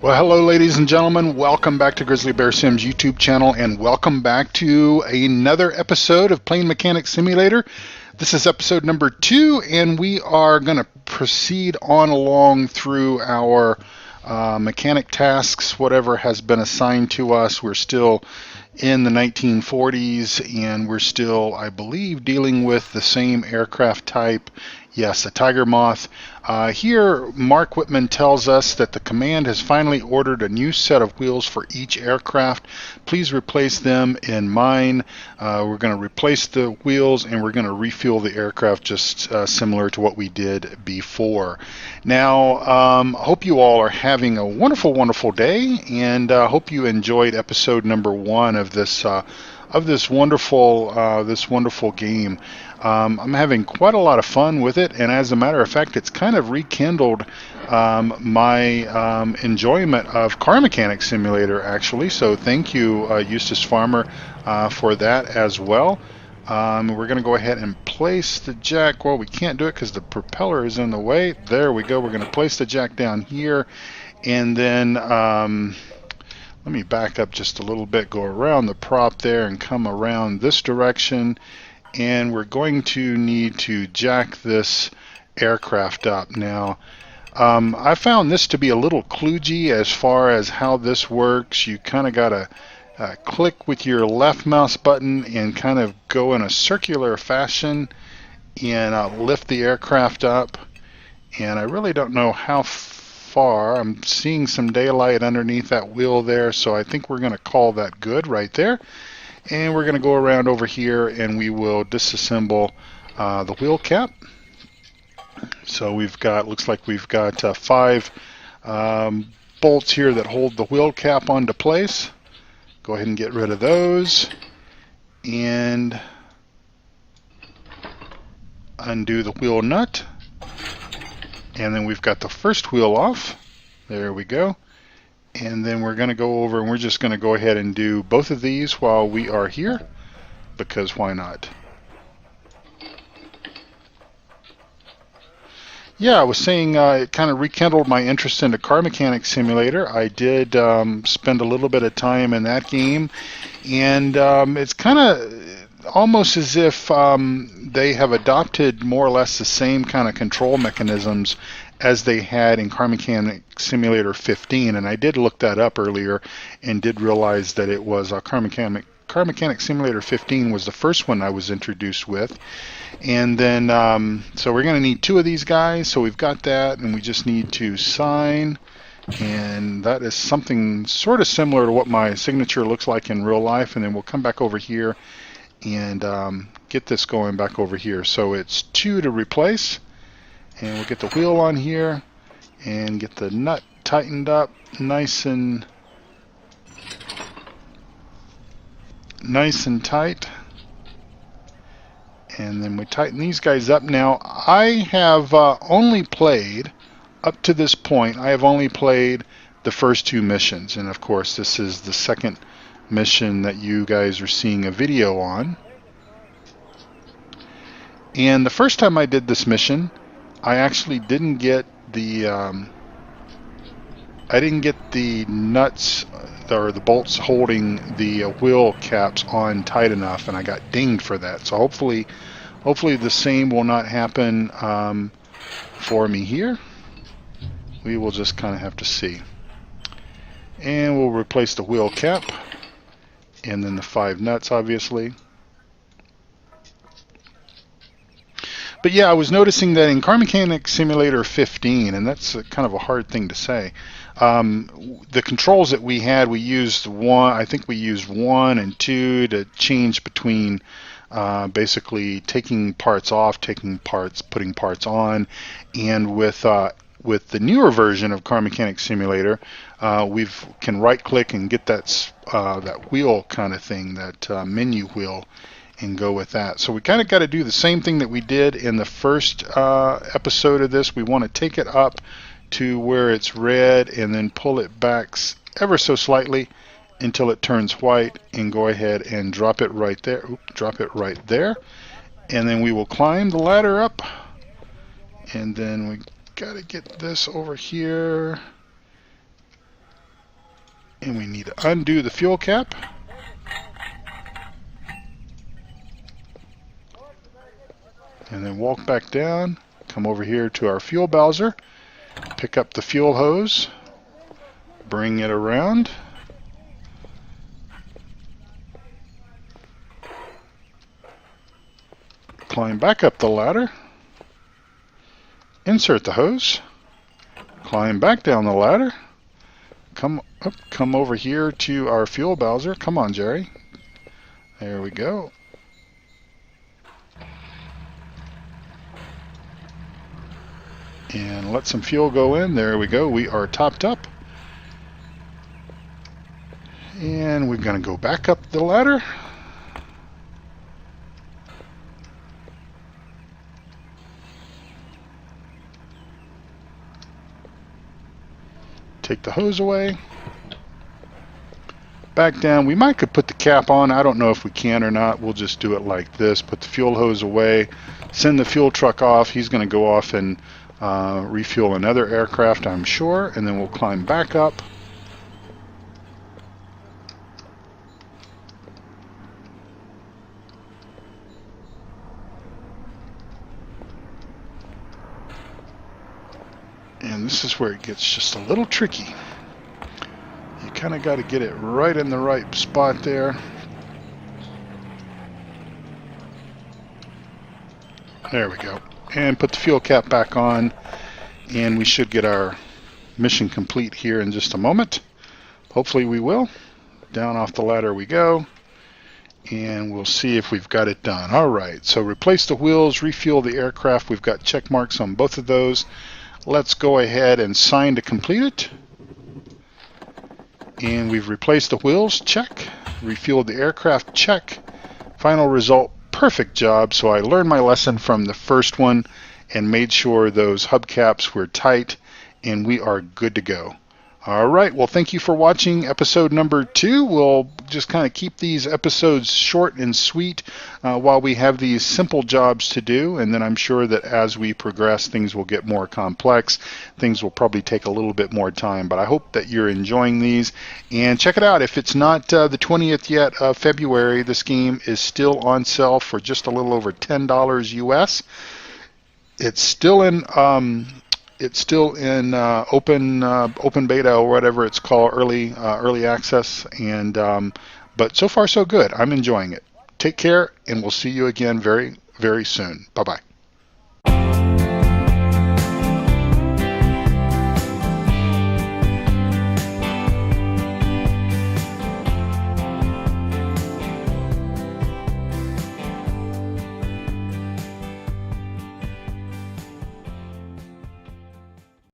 Well, hello, ladies and gentlemen. Welcome back to Grizzly Bear Sims YouTube channel, and welcome back to another episode of Plane Mechanics Simulator. This is episode number 2, and we are going to proceed on along through our mechanic tasks, whatever has been assigned to us. We're still in the 1940s, and we're still, I believe, dealing with the same aircraft type. Yes, a Tiger Moth. Here, Mark Whitman tells us that the command has finally ordered a new set of wheels for each aircraft. Please replace them in mine. We're going to replace the wheels and we're going to refuel the aircraft just similar to what we did before. Now, hope you all are having a wonderful, wonderful day, and hope you enjoyed episode number 1 of this wonderful game. I'm having quite a lot of fun with it, and as a matter of fact, it's kind of rekindled my enjoyment of Car Mechanic Simulator, actually. So thank you, Eustace Farmer, for that as well. We're going to go ahead and place the jack. Well, we can't do it because the propeller is in the way. There we go. We're going to place the jack down here, and then let me back up just a little bit, go around the prop there and come around this direction, and we're going to need to jack this aircraft up. Now, I found this to be a little kludgy as far as how this works. You kind of got to click with your left mouse button and kind of go in a circular fashion and lift the aircraft up, and I really don't know how far. I'm seeing some daylight underneath that wheel there, so I think we're going to call that good right there. And we're going to go around over here and we will disassemble the wheel cap. So we've got, looks like we've got 5 bolts here that hold the wheel cap onto place. Go ahead and get rid of those and undo the wheel nut. And then we've got the first wheel off. There we go. And then we're going to go over and we're just going to go ahead and do both of these while we are here, because why not? Yeah, I was saying it kind of rekindled my interest into Car Mechanic Simulator. I did spend a little bit of time in that game, and it's kind of almost as if they have adopted more or less the same kind of control mechanisms as they had in Car Mechanic Simulator 15, and I did look that up earlier and did realize that it was Car Mechanic Simulator 15 was the first one I was introduced with. And then so we're going to need 2 of these guys, so we've got that, and we just need to sign, and that is something sort of similar to what my signature looks like in real life. And then we'll come back over here and get this going back over here. So it's 2 to replace, and we'll get the wheel on here and get the nut tightened up nice and tight. And then we tighten these guys up. Now, I have only played, up to this point, I have only played the first 2 missions. And of course, this is the second mission that you guys are seeing a video on. And the first time I did this mission, I actually didn't get the nuts or the bolts holding the wheel caps on tight enough, and I got dinged for that. So hopefully the same will not happen for me here. We will just kind of have to see. And we'll replace the wheel cap and then the 5 nuts, obviously. But yeah, I was noticing that in Car Mechanic Simulator 15, and that's kind of a hard thing to say, the controls that we had, we used 1, I think we used 1 and 2 to change between basically taking parts off, taking parts, putting parts on. And with the newer version of Car Mechanic Simulator, we can right click and get that wheel kind of thing, that menu wheel, and go with that. So we kind of got to do the same thing that we did in the first episode of this. We want to take it up to where it's red and then pull it back ever so slightly until it turns white, and go ahead and drop it right there. Drop it right there. And then we will climb the ladder up, and then we got to get this over here And we need to undo the fuel cap. And then walk back down, come over here to our fuel bowser, pick up the fuel hose, bring it around, climb back up the ladder, insert the hose, climb back down the ladder, come over here to our fuel bowser. Come on, Jerry. There we go. And let some fuel go in. There we go. We are topped up. And we're going to go back up the ladder. Take the hose away. Back down. We might could put the cap on. I don't know if we can or not. We'll just do it like this. Put the fuel hose away. Send the fuel truck off. He's going to go off and refuel another aircraft, I'm sure. And then we'll climb back up. And this is where it gets just a little tricky. You kind of got to get it right in the right spot there. There we go. And put the fuel cap back on, and we should get our mission complete here in just a moment. Hopefully we will. Down off the ladder we go, and we'll see if we've got it done. All right, so replace the wheels, refuel the aircraft. We've got check marks on both of those. Let's go ahead and sign to complete it. And we've replaced the wheels, check. Refueled the aircraft, check. Final result, perfect job. So I learned my lesson from the first one and made sure those hubcaps were tight, and we are good to go. All right, well, thank you for watching episode number 2. We'll just kind of keep these episodes short and sweet while we have these simple jobs to do, and then I'm sure that as we progress, things will get more complex. Things will probably take a little bit more time, but I hope that you're enjoying these. And check it out. If it's not the 20th yet of February, this game is still on sale for just a little over $10 US. It's still in open beta or whatever it's called, early access, and but so far so good. I'm enjoying it. Take care, and we'll see you again very, very soon. Bye-bye.